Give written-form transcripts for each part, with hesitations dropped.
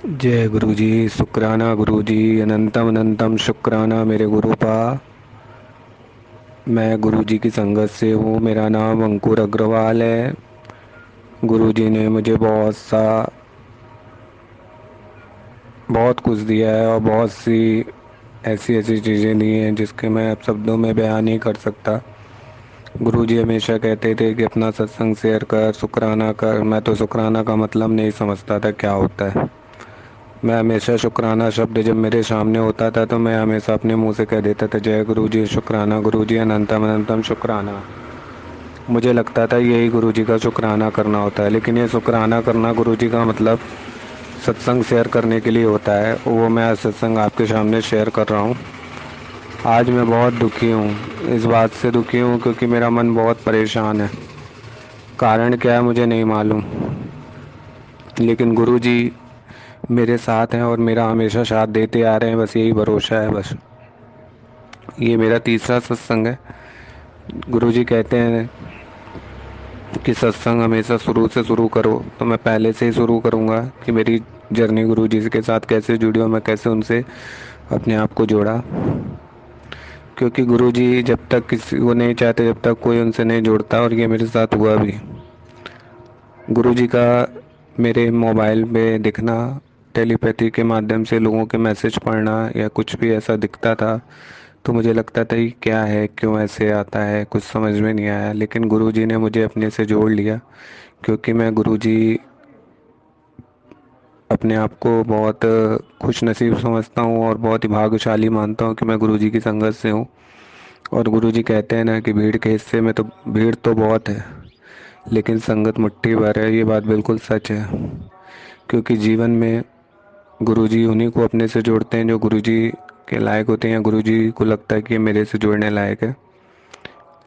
जय गुरु जी। शुक्राना गुरु जी। अनंतम अनंतम शुक्राना मेरे गुरुपा। मैं गुरु जी की संगत से हूँ। मेरा नाम अंकुर अग्रवाल है। गुरु जी ने मुझे बहुत कुछ दिया है और बहुत सी ऐसी ऐसी चीज़ें दी हैं जिसके मैं अब शब्दों में बयान नहीं कर सकता। गुरु जी हमेशा कहते थे कि अपना सत्संग शेयर कर, शुक्राना कर। मैं तो शुक्राना का मतलब नहीं समझता था क्या होता है। मैं हमेशा शुक्राना शब्द जब मेरे सामने होता था तो मैं हमेशा अपने मुंह से कह देता था, जय गुरु जी, शुक्राना गुरु जी, अनंतम अनंतम शुक्राना। मुझे लगता था यही गुरु जी का शुक्राना करना होता है, लेकिन ये शुक्राना करना गुरु जी का मतलब सत्संग शेयर करने के लिए होता है। वो मैं आज सत्संग आपके सामने शेयर कर रहा हूँ। आज मैं बहुत दुखी हूँ। इस बात से दुखी हूँ क्योंकि मेरा मन बहुत परेशान है। कारण क्या है मुझे नहीं मालूम, लेकिन गुरु जी मेरे साथ हैं और मेरा हमेशा साथ देते आ रहे हैं। बस यही भरोसा है। बस ये मेरा तीसरा सत्संग है। गुरुजी कहते हैं कि सत्संग हमेशा शुरू से शुरू करो, तो मैं पहले से ही शुरू करूंगा कि मेरी जर्नी गुरुजी के साथ कैसे जुड़ी और मैं कैसे उनसे अपने आप को जोड़ा। क्योंकि गुरुजी जब तक किसी को नहीं चाहते, जब तक कोई उनसे नहीं जुड़ता, और ये मेरे साथ हुआ भी। गुरुजी का मेरे मोबाइल पे दिखना, टेलीपैथी के माध्यम से लोगों के मैसेज पढ़ना या कुछ भी ऐसा दिखता था तो मुझे लगता था ये क्या है, क्यों ऐसे आता है, कुछ समझ में नहीं आया। लेकिन गुरुजी ने मुझे अपने से जोड़ लिया, क्योंकि मैं गुरुजी अपने आप को बहुत खुश नसीब समझता हूँ और बहुत ही भाग्यशाली मानता हूँ कि मैं गुरुजी की संगत से हूँ। और गुरुजी कहते हैं ना कि भीड़ के हिस्से में तो भीड़ तो बहुत है, लेकिन संगत मुट्ठी भर है। ये बात बिल्कुल सच है, क्योंकि जीवन में गुरुजी उन्हीं को अपने से जोड़ते हैं जो गुरुजी के लायक होते हैं, या गुरुजी को लगता है कि ये मेरे से जुड़ने लायक है।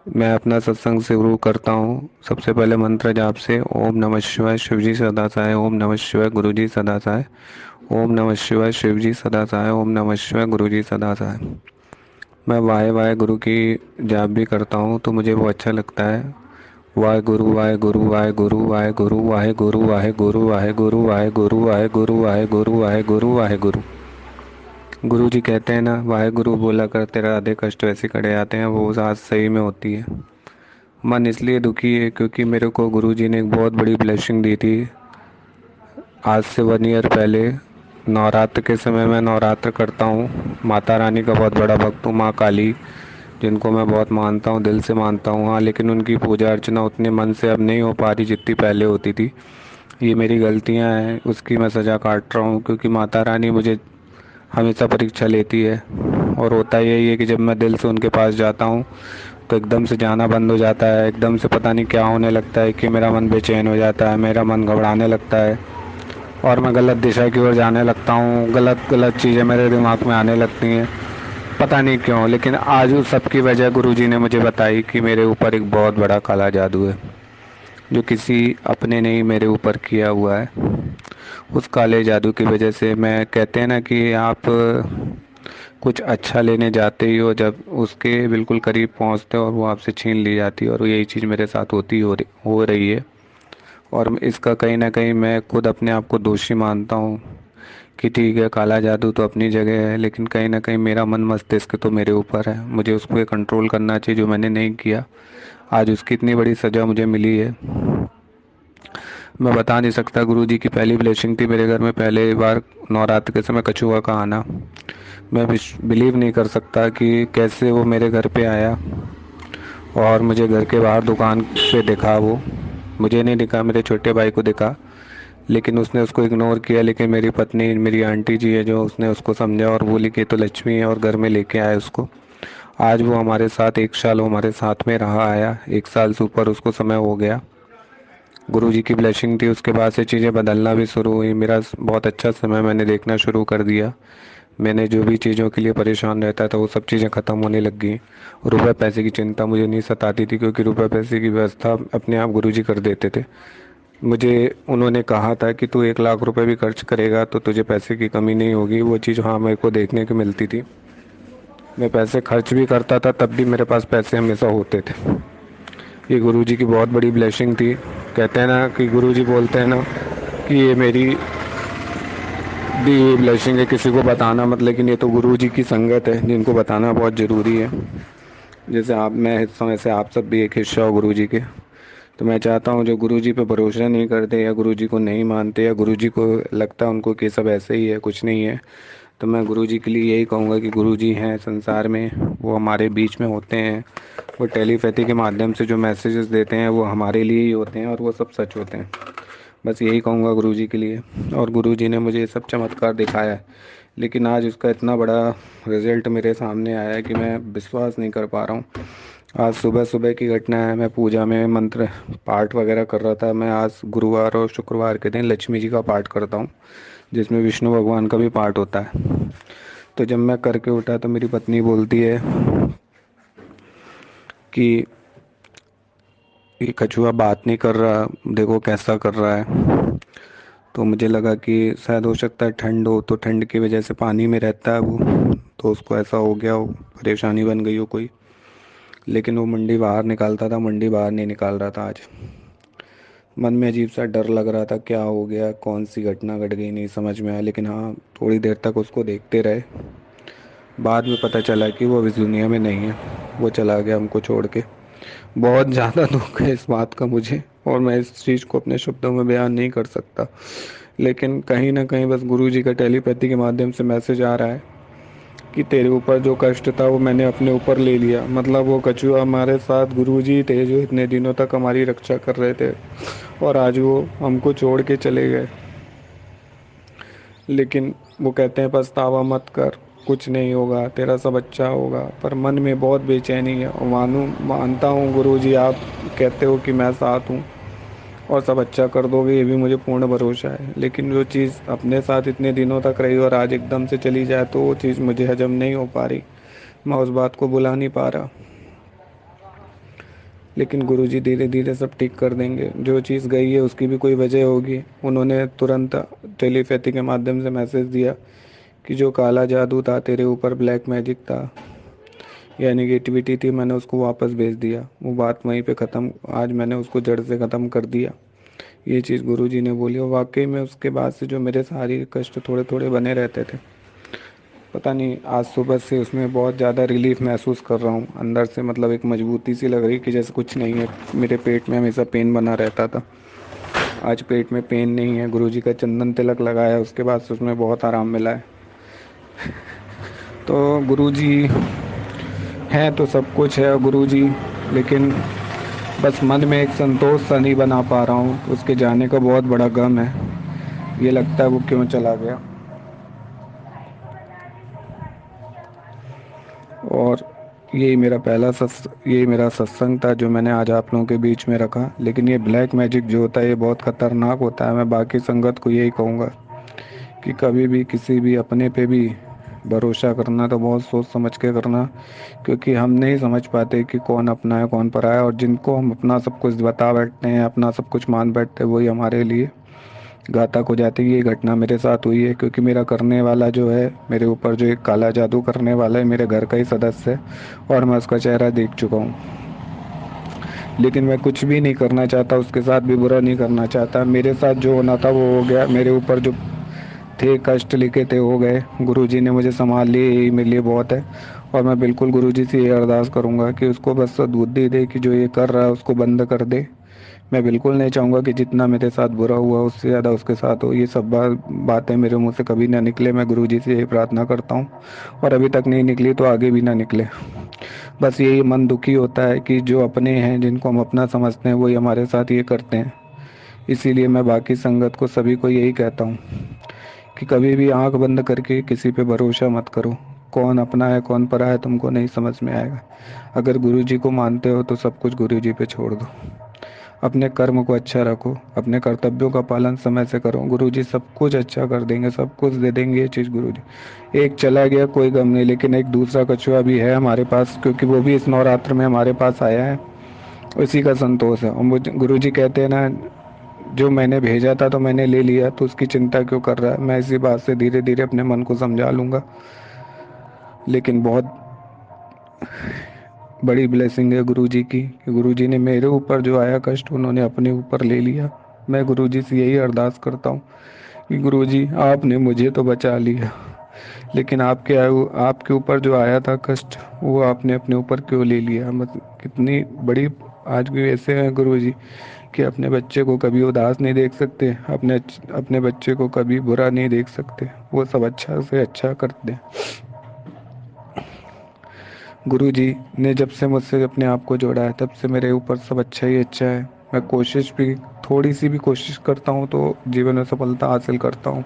मैं अपना सत्संग शुरू करता हूँ सबसे पहले मंत्र जाप से, ओम नमः शिवाय शिवजी सदा सहाय, ओम नमः शिवाय गुरुजी सदा सहाय, ओम नमः शिवाय शिवजी सदा सहाय, ओम नमः शिवाय गुरुजी सदा सहाय। मैं वाहे वाहे गुरु की जाप भी करता हूँ तो मुझे वो अच्छा लगता है। वाहे गुरु वाहे गुरु वाहे गुरु वाहे गुरु वाहे गुरु वाहे गुरु वाहे गुरु वाहे गुरु वाहे गुरु वाहे गुरु वाहे गुरु वाहे गुरु। गुरु जी कहते हैं ना, वाहे गुरु बोला कर तेरा आधे कष्ट वैसे खड़े आते हैं। वो आज सही में होती है। मन इसलिए दुखी है क्योंकि मेरे को गुरुजी ने एक बहुत बड़ी ब्लेसिंग दी थी। आज से 1 ईयर पहले नवरात्र के समय मैं नवरात्र करता हूँ। माता रानी का बहुत बड़ा भक्त हूँ, माँ काली, जिनको मैं बहुत मानता हूँ, दिल से मानता हूँ। हाँ, लेकिन उनकी पूजा अर्चना उतने मन से अब नहीं हो पा रही जितनी पहले होती थी। ये मेरी गलतियाँ हैं, उसकी मैं सज़ा काट रहा हूँ, क्योंकि माता रानी मुझे हमेशा परीक्षा लेती है। और होता यही है कि जब मैं दिल से उनके पास जाता हूँ तो एकदम से जाना बंद हो जाता है। एकदम से पता नहीं क्या होने लगता है कि मेरा मन बेचैन हो जाता है, मेरा मन घबराने लगता है और मैं गलत दिशा की ओर जाने लगता हूँ। गलत गलत चीज़ें मेरे दिमाग में आने लगती हैं, पता नहीं क्यों। लेकिन आज उस सब की वजह गुरुजी ने मुझे बताई कि मेरे ऊपर एक बहुत बड़ा काला जादू है, जो किसी अपने ने ही मेरे ऊपर किया हुआ है। उस काले जादू की वजह से, मैं कहते हैं ना कि आप कुछ अच्छा लेने जाते ही हो, जब उसके बिल्कुल करीब पहुंचते हो और वो आपसे छीन ली जाती है। और यही चीज़ मेरे साथ हो रही है। और इसका कहीं ना कहीं मैं खुद अपने आप को दोषी मानता हूँ कि ठीक है, काला जादू तो अपनी जगह है, लेकिन कहीं ना कहीं मेरा मन मस्तिष्क तो मेरे ऊपर है। मुझे उसको कंट्रोल करना चाहिए, जो मैंने नहीं किया। आज उसकी इतनी बड़ी सज़ा मुझे मिली है, मैं बता नहीं सकता। गुरुजी की पहली ब्लेसिंग थी मेरे घर में पहले बार नवरात्र के समय कछुआ का आना। मैं बिलीव नहीं कर सकता कि कैसे वो मेरे घर पे आया और मुझे घर के बाहर दुकान पे दिखा। वो मुझे नहीं दिखा, मेरे छोटे भाई को दिखा, लेकिन उसने उसको इग्नोर किया। लेकिन मेरी पत्नी, मेरी आंटी जी है, जो उसने उसको समझा और बोली कि ये तो लक्ष्मी है, और घर में लेके आए उसको। आज वो हमारे साथ 1 साल वो हमारे साथ में रहा आया। 1 साल से ऊपर उसको समय हो गया। गुरुजी की ब्लेसिंग थी, उसके बाद से चीज़ें बदलना भी शुरू हुई। मेरा बहुत अच्छा समय मैंने देखना शुरू कर दिया। मैंने जो भी चीज़ों के लिए परेशान रहता था वो सब चीज़ें ख़त्म होने लग गई। रुपए पैसे की चिंता मुझे नहीं सताती थी, क्योंकि रुपए पैसे की व्यवस्था अपने आप गुरुजी कर देते थे। मुझे उन्होंने कहा था कि तू 1 लाख रुपए भी खर्च करेगा तो तुझे पैसे की कमी नहीं होगी। वो चीज़ हाँ मेरे को देखने को मिलती थी। मैं पैसे खर्च भी करता था तब भी मेरे पास पैसे हमेशा होते थे। ये गुरुजी की बहुत बड़ी ब्लेसिंग थी। कहते हैं ना कि गुरुजी बोलते हैं ना कि ये मेरी दी हुई ब्लेसिंग है, किसी को बताना मत, लेकिन ये तो गुरु जी की संगत है जिनको बताना बहुत ज़रूरी है। जैसे आप मैं हिस्सा हूं, वैसे आप सब भी एक हिस्सा हो गुरु जी के। तो मैं चाहता हूँ जो गुरु जी पे भरोसा नहीं करते या गुरु जी को नहीं मानते या गुरु जी को लगता है उनको कि सब ऐसे ही है, कुछ नहीं है, तो मैं गुरु जी के लिए यही कहूँगा कि गुरु जी हैं संसार में, वो हमारे बीच में होते हैं। वो टेलीपैथी के माध्यम से जो मैसेजेस देते हैं वो हमारे लिए ही होते हैं और वो सब सच होते हैं। बस यही कहूँगा गुरु जी के लिए। और गुरु जी ने मुझे ये सब चमत्कार दिखाया है, लेकिन आज उसका इतना बड़ा रिजल्ट मेरे सामने आया है कि मैं विश्वास नहीं कर पा रहा हूँ। आज सुबह सुबह की घटना है, मैं पूजा में मंत्र पाठ वगैरह कर रहा था। मैं आज गुरुवार और शुक्रवार के दिन लक्ष्मी जी का पाठ करता हूँ, जिसमें विष्णु भगवान का भी पाठ होता है। तो जब मैं करके उठा तो मेरी पत्नी बोलती है कि ये कछुआ बात नहीं कर रहा, देखो कैसा कर रहा है। तो मुझे लगा कि शायद हो सकता है ठंड हो, तो ठंड की वजह से पानी में रहता है वो, तो उसको ऐसा हो गया हो, परेशानी बन गई हो कोई। लेकिन वो मंडी बाहर निकालता था, मंडी बाहर नहीं निकाल रहा था आज। मन में अजीब सा डर लग रहा था, क्या हो गया, कौन सी घटना घट गई, नहीं समझ में आया। लेकिन हाँ, थोड़ी देर तक उसको देखते रहे। बाद में पता चला कि वो अब इस दुनिया में नहीं है, वो चला गया हमको छोड़ के। बहुत ज़्यादा दुख है इस बात का मुझे, और मैं इस चीज़ को अपने शब्दों में बयान नहीं कर सकता। लेकिन कहीं ना कहीं बस गुरु जी का टेलीपैथी के माध्यम से मैसेज आ रहा है कि तेरे ऊपर जो कष्ट था वो मैंने अपने ऊपर ले लिया। मतलब वो कछुआ हमारे साथ गुरु जी थे जो इतने दिनों तक हमारी रक्षा कर रहे थे, और आज वो हमको छोड़ के चले गए। लेकिन वो कहते हैं पछतावा मत कर, कुछ नहीं होगा, तेरा सब अच्छा होगा। पर मन में बहुत बेचैनी है, और मानता हूँ गुरु जी आप कहते हो कि मैं साथ हूँ और सब अच्छा कर दोगे, ये भी मुझे पूर्ण भरोसा है। लेकिन जो चीज़ अपने साथ इतने दिनों तक रही और आज एकदम से चली जाए, तो वो चीज़ मुझे हजम नहीं हो पा रही, मैं उस बात को भुला नहीं पा रहा। लेकिन गुरुजी धीरे धीरे सब ठीक कर देंगे। जो चीज़ गई है उसकी भी कोई वजह होगी। उन्होंने तुरंत टेलीपैथी के माध्यम से मैसेज दिया कि जो काला जादू था तेरे ऊपर, ब्लैक मैजिक था या नेगेटिविटी थी, मैंने उसको वापस भेज दिया। वो बात वहीं पे ख़त्म, आज मैंने उसको जड़ से ख़त्म कर दिया। ये चीज़ गुरुजी ने बोली, और वाकई में उसके बाद से जो मेरे शारीरिक कष्ट थोड़े थोड़े बने रहते थे, पता नहीं आज सुबह से उसमें बहुत ज़्यादा रिलीफ महसूस कर रहा हूँ अंदर से। मतलब एक मजबूती सी लग रही कि जैसे कुछ नहीं है। मेरे पेट में हमेशा पेन बना रहता था, आज पेट में पेन नहीं है। गुरुजी का चंदन तिलक लगाया, उसके बाद से उसमें बहुत आराम मिला है। तो गुरुजी हैं तो सब कुछ है गुरुजी, लेकिन बस मन में एक संतोष सा नहीं बना पा रहा हूँ। उसके जाने का बहुत बड़ा गम है, ये लगता है वो क्यों चला गया। और यही मेरा सत्संग था जो मैंने आज आप लोगों के बीच में रखा। लेकिन ये ब्लैक मैजिक जो होता है ये बहुत ख़तरनाक होता है। मैं बाकी संगत को यही कहूँगा कि कभी भी किसी भी अपने पे भी भरोसा करना तो बहुत सोच समझ के करना, क्योंकि हम नहीं समझ पाते कि कौन अपना है कौन पराया है। और जिनको हम अपना सब कुछ बता बैठते हैं, अपना सब कुछ मान बैठते हैं, वही हमारे लिए घातक हो जाती है। ये घटना मेरे साथ हुई है, क्योंकि मेरा करने वाला जो है, मेरे ऊपर जो एक काला जादू करने वाला है, मेरे घर का ही सदस्य है, और मैं उसका चेहरा देख चुका हूँ। लेकिन मैं कुछ भी नहीं करना चाहता, उसके साथ भी बुरा नहीं करना चाहता। मेरे साथ जो होना था वो हो गया। मेरे ऊपर जो थे कष्ट लिखे थे हो गए, गुरुजी ने मुझे संभाल लिए, यही मेरे लिए बहुत है। और मैं बिल्कुल गुरुजी से ये अरदास करूँगा कि उसको बस सद्बुद्धि दे कि जो ये कर रहा है उसको बंद कर दे। मैं बिल्कुल नहीं चाहूँगा कि जितना मेरे साथ बुरा हुआ उससे ज़्यादा उसके साथ हो। ये सब बातें मेरे मुंह से कभी ना निकले, मैं गुरुजी से यही प्रार्थना करता हूँ। और अभी तक नहीं निकली तो आगे भी ना निकले। बस यही मन दुखी होता है कि जो अपने हैं, जिनको हम अपना समझते हैं, वही हमारे साथ ये करते हैं। इसीलिए मैं बाकी संगत को, सभी को यही कहता हूँ कि कभी भी आंख बंद करके किसी पे भरोसा मत करो। कौन अपना है कौन परा है तुमको नहीं समझ में आएगा। अगर गुरुजी को मानते हो तो सब कुछ गुरुजी पे छोड़ दो। अपने कर्म को अच्छा रखो, अपने कर्तव्यों का पालन समय से करो, गुरुजी सब कुछ अच्छा कर देंगे, सब कुछ दे देंगे। ये चीज़ गुरुजी, एक चला गया कोई गम नहीं, लेकिन एक दूसरा कछुआ भी है हमारे पास, क्योंकि वो भी इस नवरात्र में हमारे पास आया है। उसी का संतोष है। और मुझे गुरुजी कहते हैं ना, जो मैंने भेजा था तो मैंने ले लिया, तो उसकी चिंता क्यों कर रहा है। मैं इसी बात से धीरे धीरे अपने मन को समझा लूंगा। लेकिन बहुत बड़ी ब्लेसिंग है गुरुजी की कि गुरुजी ने मेरे ऊपर जो आया कष्ट उन्होंने अपने ऊपर ले लिया। मैं गुरुजी से यही अरदास करता हूँ कि गुरुजी आपने मुझे तो बचा लिया, लेकिन आपके ऊपर जो आया था कष्ट, वो आपने अपने ऊपर क्यों ले लिया। मतलब कितनी बड़ी। आज भी ऐसे हैं गुरुजी कि अपने बच्चे को कभी उदास नहीं देख सकते, अपने बच्चे को कभी बुरा नहीं देख सकते, वो सब अच्छा से अच्छा करते हैं। गुरुजी ने जब से मुझसे अपने आप को जोड़ा है, तब से मेरे ऊपर सब अच्छा ही अच्छा है। मैं कोशिश भी, थोड़ी सी भी कोशिश करता हूँ तो जीवन में सफलता हासिल करता हूँ।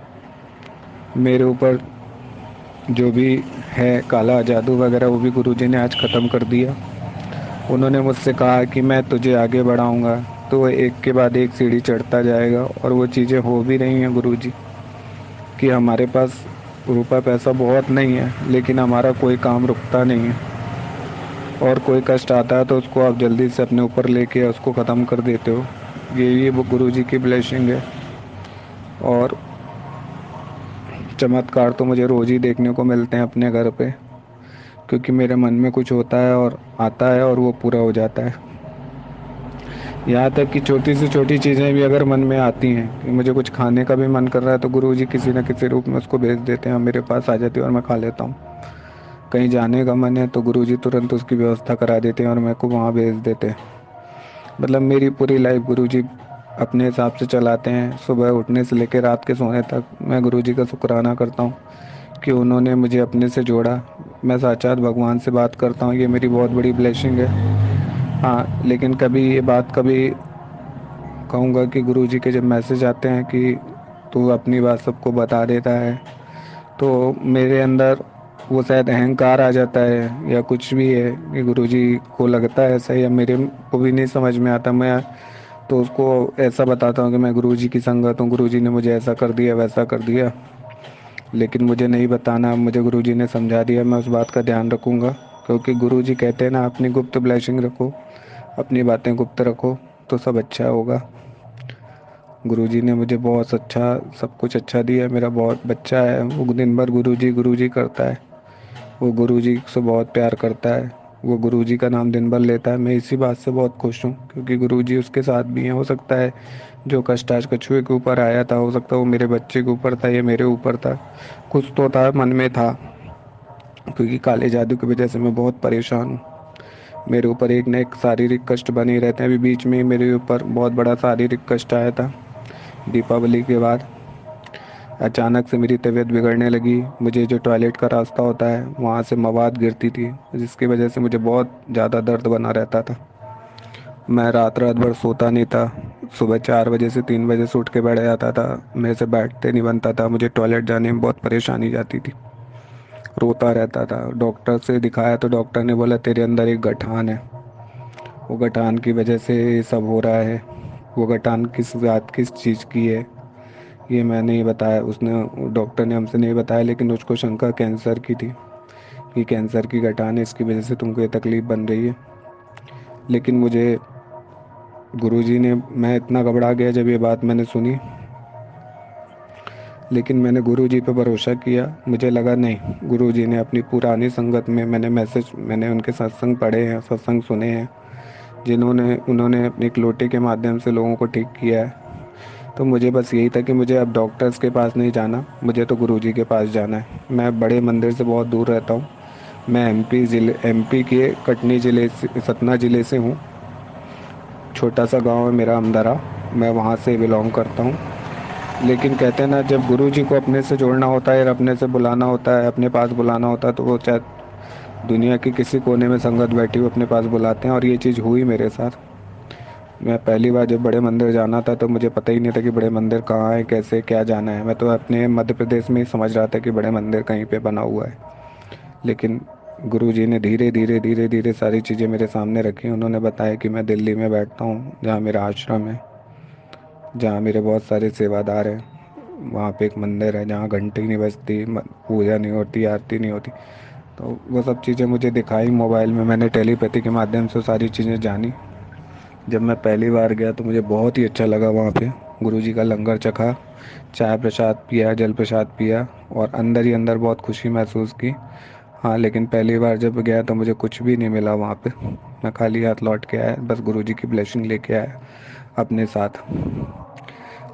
मेरे ऊपर जो भी है काला जादू वगैरह, वो भी गुरुजी ने आज ख़त्म कर दिया। उन्होंने मुझसे कहा कि मैं तुझे आगे बढ़ाऊंगा, तो वो एक के बाद एक सीढ़ी चढ़ता जाएगा, और वो चीज़ें हो भी रही हैं गुरुजी। कि हमारे पास रुपया पैसा बहुत नहीं है, लेकिन हमारा कोई काम रुकता नहीं है, और कोई कष्ट आता है तो उसको आप जल्दी से अपने ऊपर लेके उसको ख़त्म कर देते हो। ये वो गुरुजी की ब्लेसिंग है। और चमत्कार तो मुझे रोज़ ही देखने को मिलते हैं अपने घर पे, क्योंकि मेरे मन में कुछ होता है और आता है और वो पूरा हो जाता है। यहाँ तक कि छोटी से छोटी चीज़ें भी अगर मन में आती हैं कि मुझे कुछ खाने का भी मन कर रहा है, तो गुरुजी किसी न किसी रूप में उसको भेज देते हैं, मेरे पास आ जाती है और मैं खा लेता हूँ। कहीं जाने का मन है तो गुरुजी तुरंत उसकी व्यवस्था करा देते हैं और मेरे को वहाँ भेज देते हैं। मतलब मेरी पूरी लाइफ गुरुजी अपने हिसाब से चलाते हैं। सुबह उठने से लेकर रात के सोने तक मैं गुरुजी का शुक्राना करता हूँ कि उन्होंने मुझे अपने से जोड़ा। मैं साक्षात भगवान से बात करता हूँ, ये मेरी बहुत बड़ी ब्लेसिंग है। हाँ, लेकिन कभी ये बात कभी कहूँगा कि गुरुजी के जब मैसेज आते हैं कि तू अपनी बात सबको बता देता है, तो मेरे अंदर वो शायद अहंकार आ जाता है या कुछ भी है कि गुरुजी को लगता है ऐसा, या मेरे को भी नहीं समझ में आता। मैं तो उसको ऐसा बताता हूँ कि मैं गुरुजी की संगत हूँ, गुरुजी ने मुझे ऐसा कर दिया वैसा कर दिया। लेकिन मुझे नहीं बताना, मुझे गुरुजी ने समझा दिया, मैं उस बात का ध्यान रखूँगा। क्योंकि गुरुजी कहते हैं ना, अपनी गुप्त ब्लेसिंग रखो, अपनी बातें गुप्त रखो, तो सब अच्छा होगा। गुरुजी ने मुझे बहुत अच्छा, सब कुछ अच्छा दिया है। मेरा बहुत बच्चा है, वो दिन भर गुरुजी गुरुजी करता है। वो गुरुजी से बहुत प्यार करता है, वो गुरुजी का नाम दिन भर लेता है। मैं इसी बात से बहुत खुश हूँ, क्योंकि गुरुजी उसके साथ भी हैं। हो सकता है जो कष्ट आज कछुए के ऊपर आया था, हो सकता है वो मेरे बच्चे के ऊपर था या मेरे ऊपर था। कुछ तो था, मन में था, क्योंकि काले जादू की वजह से मैं बहुत परेशान हूँ। मेरे ऊपर एक न एक शारीरिक कष्ट बने ही रहते हैं। अभी बीच में ही मेरे ऊपर बहुत बड़ा शारीरिक कष्ट आया था दीपावली के बाद। अचानक से मेरी तबीयत बिगड़ने लगी। मुझे जो टॉयलेट का रास्ता होता है वहाँ से मवाद गिरती थी, जिसकी वजह से मुझे बहुत ज़्यादा दर्द बना रहता था। मैं रात रात भर सोता नहीं था। सुबह 4 बजे से 3 बजे से उठ के बैठ जाता था, मेरे से बैठते नहीं बनता था। मुझे टॉयलेट जाने में बहुत परेशानी जाती थी, रोता रहता था। डॉक्टर से दिखाया तो डॉक्टर ने बोला तेरे अंदर एक गठान है, वो गठान की वजह से ये सब हो रहा है। वो गठान किस बात किस चीज़ की है ये मैं नहीं बताया, उसने डॉक्टर ने हमसे नहीं बताया, लेकिन उसको शंका कैंसर की थी कि कैंसर की गठान है, इसकी वजह से तुमको ये तकलीफ़ बन रही है। लेकिन मुझे गुरुजी ने, मैं इतना घबरा गया जब ये बात मैंने सुनी, लेकिन मैंने गुरुजी पे भरोसा किया। मुझे लगा नहीं, गुरुजी ने अपनी पुरानी संगत में, मैंने उनके सत्संग पढ़े हैं, सत्संग सुने हैं, जिन्होंने उन्होंने अपनी एक लोटे के माध्यम से लोगों को ठीक किया है। तो मुझे बस यही था कि मुझे अब डॉक्टर्स के पास नहीं जाना, मुझे तो गुरुजी के पास जाना है। मैं बड़े मंदिर से बहुत दूर रहता हूँ। मैं एमपी के कटनी ज़िले से, सतना ज़िले से हूँ। छोटा सा गांव है मेरा, अमदरा। मैं वहाँ से बिलोंग करता हूँ। लेकिन कहते हैं ना, जब गुरुजी को अपने से जोड़ना होता है, या अपने से बुलाना होता है, अपने पास बुलाना होता है, तो वो चाहे दुनिया के किसी कोने में संगत बैठी हो, अपने पास बुलाते हैं। और ये चीज़ हुई मेरे साथ। मैं पहली बार जब बड़े मंदिर जाना था, तो मुझे पता ही नहीं था कि बड़े मंदिर कहाँ है, कैसे क्या जाना है। मैं तो अपने मध्य प्रदेश में ही समझ रहा था कि बड़े मंदिर कहीं पे बना हुआ है। लेकिन गुरुजी ने धीरे धीरे धीरे धीरे सारी चीज़ें मेरे सामने रखी। उन्होंने बताया कि मैं दिल्ली में बैठता हूँ, जहाँ मेरा आश्रम है, जहाँ मेरे बहुत सारे सेवादार हैं। वहाँ पे एक मंदिर है जहाँ घंटी नहीं बजती, पूजा नहीं होती, आरती नहीं होती। तो वो सब चीज़ें मुझे दिखाई मोबाइल में, मैंने टेलीपैथी के माध्यम से सारी चीज़ें जानी। जब मैं पहली बार गया तो मुझे बहुत ही अच्छा लगा वहाँ पे। गुरुजी का लंगर चखा, चाय प्रसाद पिया, जल प्रसाद पिया, और अंदर ही अंदर बहुत खुशी महसूस की। हाँ, लेकिन पहली बार जब गया तो मुझे कुछ भी नहीं मिला वहाँ पे। मैं खाली हाथ लौट के आया, बस गुरुजी की ब्लेसिंग लेके आया अपने साथ।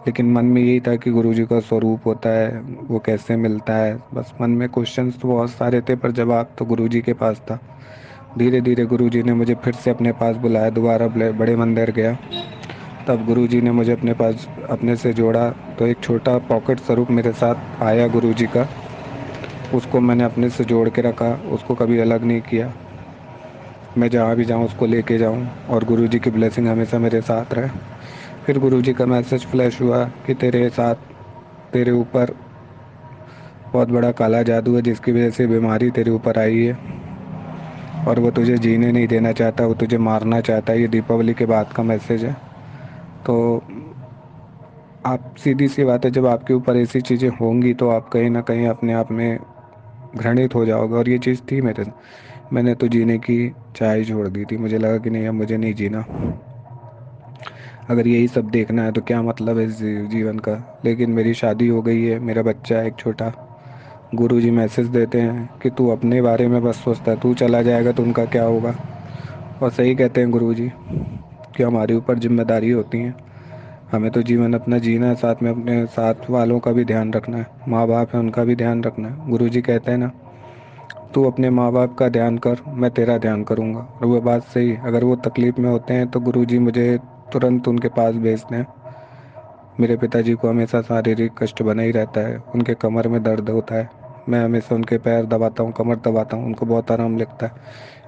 लेकिन मन में यही था कि गुरुजी का स्वरूप होता है, वो कैसे मिलता है, बस मन में क्वेश्चंस तो बहुत सारे थे पर जवाब तो गुरुजी के पास था। धीरे धीरे गुरुजी ने मुझे फिर से अपने पास बुलाया, दोबारा बड़े मंदिर गया। तब गुरुजी ने मुझे अपने पास अपने से जोड़ा, तो एक छोटा पॉकेट स्वरूप मेरे साथ आया गुरुजी का। उसको मैंने अपने से जोड़ के रखा, उसको कभी अलग नहीं किया। मैं जहाँ भी जाऊँ उसको लेके जाऊँ और गुरुजी की ब्लेसिंग हमेशा मेरे साथ रहे। फिर गुरुजी का मैसेज फ्लैश हुआ कि तेरे साथ, तेरे ऊपर बहुत बड़ा काला जादू है जिसकी वजह से बीमारी तेरे ऊपर आई है, और वो तुझे जीने नहीं देना चाहता, वो तुझे मारना चाहता है। ये दीपावली के बाद का मैसेज है। तो आप, सीधी सी बात है, जब आपके ऊपर ऐसी चीज़ें होंगी तो आप कहीं ना कहीं अपने आप में घृणित हो जाओगे, और ये चीज़ थी मेरे। मैंने तो जीने की चाह ही छोड़ दी थी, मुझे लगा कि नहीं, अब मुझे नहीं जीना। अगर यही सब देखना है तो क्या मतलब है इस जीवन का। लेकिन मेरी शादी हो गई है, मेरा बच्चा है एक छोटा। गुरुजी मैसेज देते हैं कि तू अपने बारे में बस सोचता है, तू चला जाएगा तो उनका क्या होगा। और सही कहते हैं गुरुजी कि हमारे ऊपर जिम्मेदारी होती है। हमें तो जीवन अपना जीना है, साथ में अपने साथ वालों का भी ध्यान रखना है, माँ बाप है उनका भी ध्यान रखना है। गुरुजी कहते हैं ना, तू अपने माँ बाप का ध्यान कर, मैं तेरा ध्यान करूँगा। और वो बात सही, अगर वो तकलीफ़ में होते हैं तो गुरुजी मुझे तुरंत उनके पास भेजते हैं। मेरे पिताजी को हमेशा शारीरिक कष्ट बना ही रहता है, उनके कमर में दर्द होता है। मैं हमेशा उनके पैर दबाता हूँ, कमर दबाता हूँ, उनको बहुत आराम लगता है।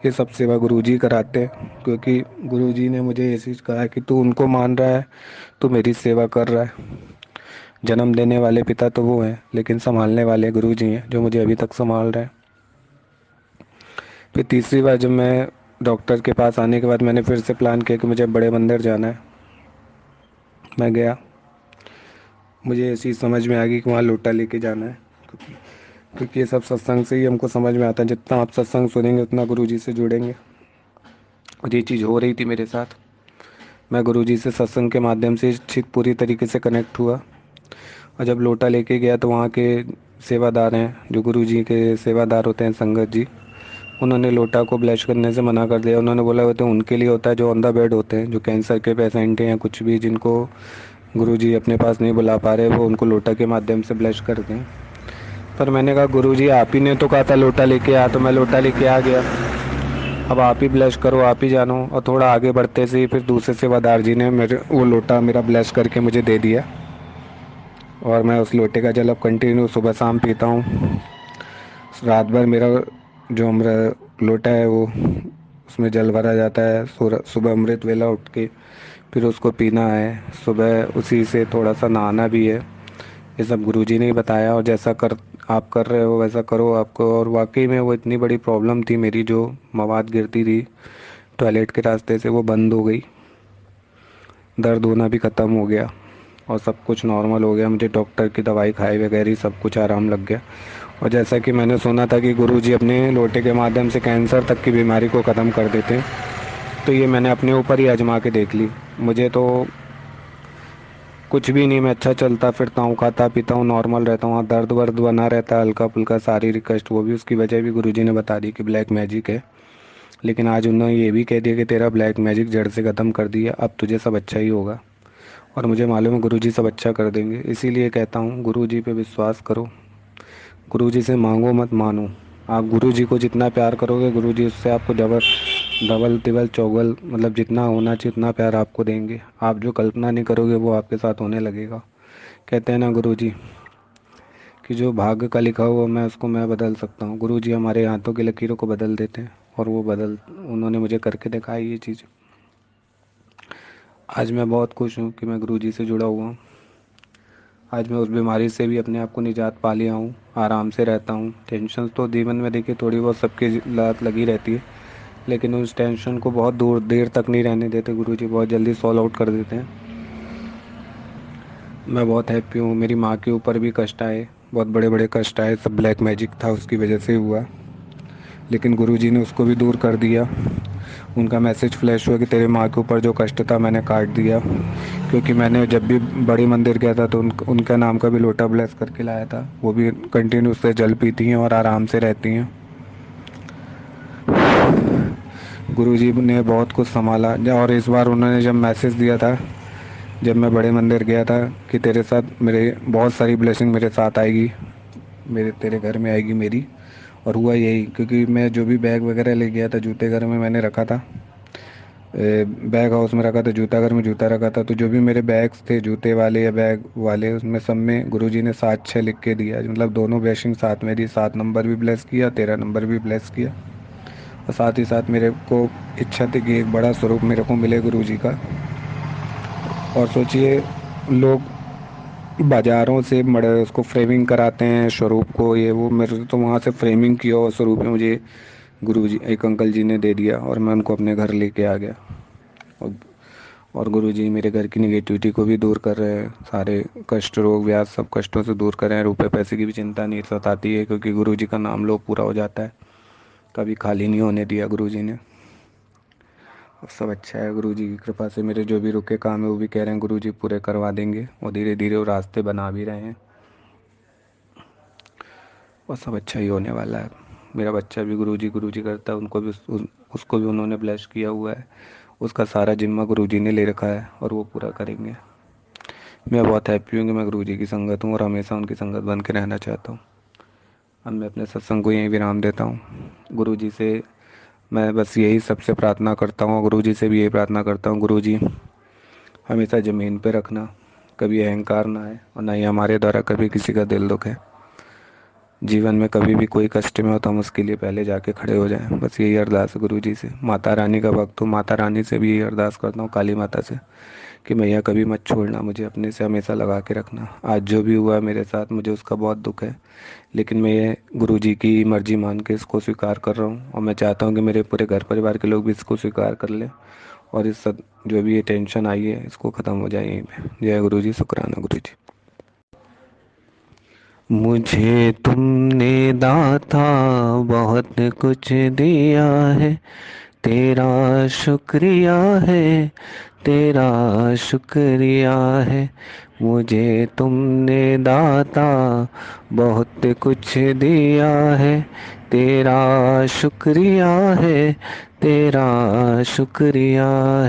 ये सब सेवा गुरुजी कराते हैं, क्योंकि गुरुजी ने मुझे ये चीज़ कहा है कि तू उनको मान रहा है, तू मेरी सेवा कर रहा है। जन्म देने वाले पिता तो वो हैं, लेकिन संभालने वाले गुरुजी हैं जो मुझे अभी तक संभाल रहे हैं। फिर तीसरी बार जब मैं डॉक्टर के पास आने के बाद मैंने फिर से प्लान किया कि मुझे बड़े मंदिर जाना है। मैं गया, मुझे ये चीज़ समझ में आ गई कि वहाँ लोटा लेके जाना है, क्योंकि ये सब सत्संग से ही हमको समझ में आता है। जितना आप सत्संग सुनेंगे उतना गुरुजी से जुड़ेंगे, और ये चीज़ हो रही थी मेरे साथ। मैं गुरुजी से सत्संग के माध्यम से पूरी तरीके से कनेक्ट हुआ। और जब लोटा लेके गया तो वहाँ के सेवादार हैं, जो गुरुजी के सेवादार होते हैं, संगत जी, उन्होंने लोटा को ब्लश करने से मना कर दिया। उन्होंने बोला वो तो उनके लिए होता है जो ऑन द बेड होते हैं, जो कैंसर के पेशेंट हैं या कुछ भी, जिनको गुरुजी अपने पास नहीं बुला पा रहे, वो उनको लोटा के माध्यम से ब्लश कर दें। पर मैंने कहा गुरुजी आप ही ने तो कहा था लोटा लेके आ, तो मैं लोटा लेके आ गया। अब आप ही ब्लश करो, आप ही जानो। और थोड़ा आगे बढ़ते से ही फिर दूसरे सेवादार जी ने मेरे वो लोटा मेरा ब्लश करके मुझे दे दिया, और मैं उस लोटे का जल अब कंटिन्यू सुबह शाम पीता हूँ। रात भर मेरा जो अमृत लोटा है वो, उसमें जल भरा जाता है। सुबह अमृत वेला उठ के फिर उसको पीना है, सुबह उसी से थोड़ा सा नहाना भी है। ये सब गुरुजी ने ही बताया, और जैसा कर आप कर रहे हो वैसा करो आपको। और वाकई में वो इतनी बड़ी प्रॉब्लम थी मेरी, जो मवाद गिरती थी टॉयलेट के रास्ते से, वो बंद हो गई। दर्द होना भी ख़त्म हो गया और सब कुछ नॉर्मल हो गया। मुझे डॉक्टर की दवाई खाई वगैरह सब कुछ आराम लग गया। और जैसा कि मैंने सुना था कि गुरुजी अपने लोटे के माध्यम से कैंसर तक की बीमारी को ख़त्म कर देते हैं, तो ये मैंने अपने ऊपर ही आजमा के देख ली। मुझे तो कुछ भी नहीं, मैं अच्छा चलता फिरता हूँ, खाता पीता हूँ, नॉर्मल रहता हूँ। हाँ, दर्द वर्द बना रहता है हल्का फुल्का शारीरिक कष्ट, वो भी उसकी वजह भी गुरुजी ने बता दी कि ब्लैक मैजिक है। लेकिन आज उन्होंने ये भी कह दिया कि तेरा ब्लैक मैजिक जड़ से ख़त्म कर दिया, अब तुझे सब अच्छा ही होगा। और मुझे मालूम है गुरुजी सब अच्छा कर देंगे। इसीलिए कहता हूँ गुरुजी पे विश्वास करो, गुरुजी से मांगो मत मानो। आप गुरुजी को जितना प्यार करोगे गुरुजी उससे आपको डबल डबल तिबल चौगल, मतलब जितना होना चाहिए उतना प्यार आपको देंगे। आप जो कल्पना नहीं करोगे वो आपके साथ होने लगेगा। कहते हैं ना गुरुजी कि जो भाग्य का लिखा हुआ मैं उसको मैं बदल सकता हूँ। गुरुजी हमारे हाथों की लकीरों को बदल देते हैं, और वो बदल उन्होंने मुझे करके दिखाई ये चीज़। आज मैं बहुत खुश हूँ कि मैं गुरुजी से जुड़ा हुआ हूँ। आज मैं उस बीमारी से भी अपने आप को निजात पा लिया हूँ, आराम से रहता हूँ। टेंशन तो जीवन में देखिए थोड़ी बहुत सबकी लत लगी रहती है, लेकिन उस टेंशन को बहुत दूर देर तक नहीं रहने देते गुरुजी, बहुत जल्दी सॉल्व आउट कर देते हैं। मैं बहुत हैप्पी हूँ। मेरी माँ के ऊपर भी कष्ट आए, बहुत बड़े बड़े कष्ट आए, सब ब्लैक मैजिक था उसकी वजह से हुआ, लेकिन गुरुजी ने उसको भी दूर कर दिया। उनका मैसेज फ्लैश हुआ कि तेरे माँ के ऊपर जो कष्ट था मैंने काट दिया। क्योंकि मैंने जब भी बड़ी मंदिर गया था तो उनका नाम का भी लोटा ब्लेस करके लाया था, वो भी कंटिन्यू उससे जल पीती हैं और आराम से रहती हैं। गुरुजी ने बहुत कुछ संभाला। और इस बार उन्होंने जब मैसेज दिया था जब मैं बड़े मंदिर गया था कि तेरे साथ मेरे बहुत सारी ब्लेसिंग मेरे साथ आएगी, मेरे तेरे घर में आएगी मेरी। और हुआ यही, क्योंकि मैं जो भी बैग वगैरह ले गया था, जूते घर में मैंने रखा था, बैग हाउस में रखा था, जूता घर में जूता रखा था, तो जो भी मेरे बैग्स थे जूते वाले या बैग वाले, उसमें सब में गुरुजी ने 7-6 लिख के दिया। मतलब दोनों ब्लेसिंग साथ में दी, 7 नंबर भी ब्लेस किया, 13 नंबर भी ब्लेस किया। और साथ ही साथ मेरे को इच्छा थी कि एक बड़ा स्वरूप मेरे को मिले गुरुजी का। और सोचिए, लोग बाजारों से बड़े उसको फ्रेमिंग कराते हैं स्वरूप को, ये वो, मेरे तो वहाँ से फ्रेमिंग किया और स्वरूप ही मुझे गुरुजी, एक अंकल जी ने दे दिया और मैं उनको अपने घर लेके आ गया। और और गुरुजी मेरे घर की निगेटिविटी को भी दूर कर रहे हैं, सारे कष्ट रोग व्याध सब कष्टों से दूर कर रहे हैं। रुपए पैसे की भी चिंता नहीं सताती है, क्योंकि गुरुजी का नाम लो पूरा हो जाता है। कभी खाली नहीं होने दिया गुरुजी ने। और सब अच्छा है, गुरुजी की कृपा से मेरे जो भी रुके काम है वो भी कह रहे हैं गुरुजी पूरे करवा देंगे, और धीरे धीरे वो रास्ते बना भी रहे हैं। और सब अच्छा ही होने वाला है। मेरा बच्चा भी गुरुजी करता है, उनको भी उसको भी उन्होंने ब्लेस किया हुआ है। उसका सारा जिम्मा गुरुजी ने ले रखा है और वो पूरा करेंगे। मैं बहुत हैप्पी हूँ कि मैं गुरुजी की संगत हूँ और हमेशा उनकी संगत बन के रहना चाहता हूँ। अब मैं अपने सत्संग को यहीं विराम देता हूँ। गुरुजी से मैं बस यही सबसे प्रार्थना करता हूँ, गुरुजी से भी यही प्रार्थना करता हूँ, गुरुजी हमेशा ज़मीन पे रखना, कभी अहंकार ना आए और ना ही हमारे द्वारा कभी किसी का दिल दुखे। जीवन में कभी भी कोई कष्ट में हो तो हम उसके लिए पहले जाके खड़े हो जाएं, बस यही अरदास है गुरु जी से। माता रानी का भक्त हूँ, माता रानी से भी यही अरदास करता हूँ, काली माता से, कि मैया कभी मत छोड़ना, मुझे अपने से हमेशा लगा के रखना। आज जो भी हुआ मेरे साथ मुझे उसका बहुत दुख है, लेकिन मैं ये गुरु जी की मर्जी मान के इसको स्वीकार कर रहा हूँ। और मैं चाहता हूँ कि मेरे पूरे घर परिवार के लोग भी इसको स्वीकार कर लें, और इस सब जो भी ये टेंशन आई है इसको ख़त्म हो जाए यहीं पे। जय गुरु जी, शुक्राना गुरु जी। मुझे तुमने दाता बहुत कुछ दिया है, तेरा शुक्रिया है, तेरा शुक्रिया है। मुझे तुमने दाता बहुत कुछ दिया है, तेरा शुक्रिया है, तेरा शुक्रिया है।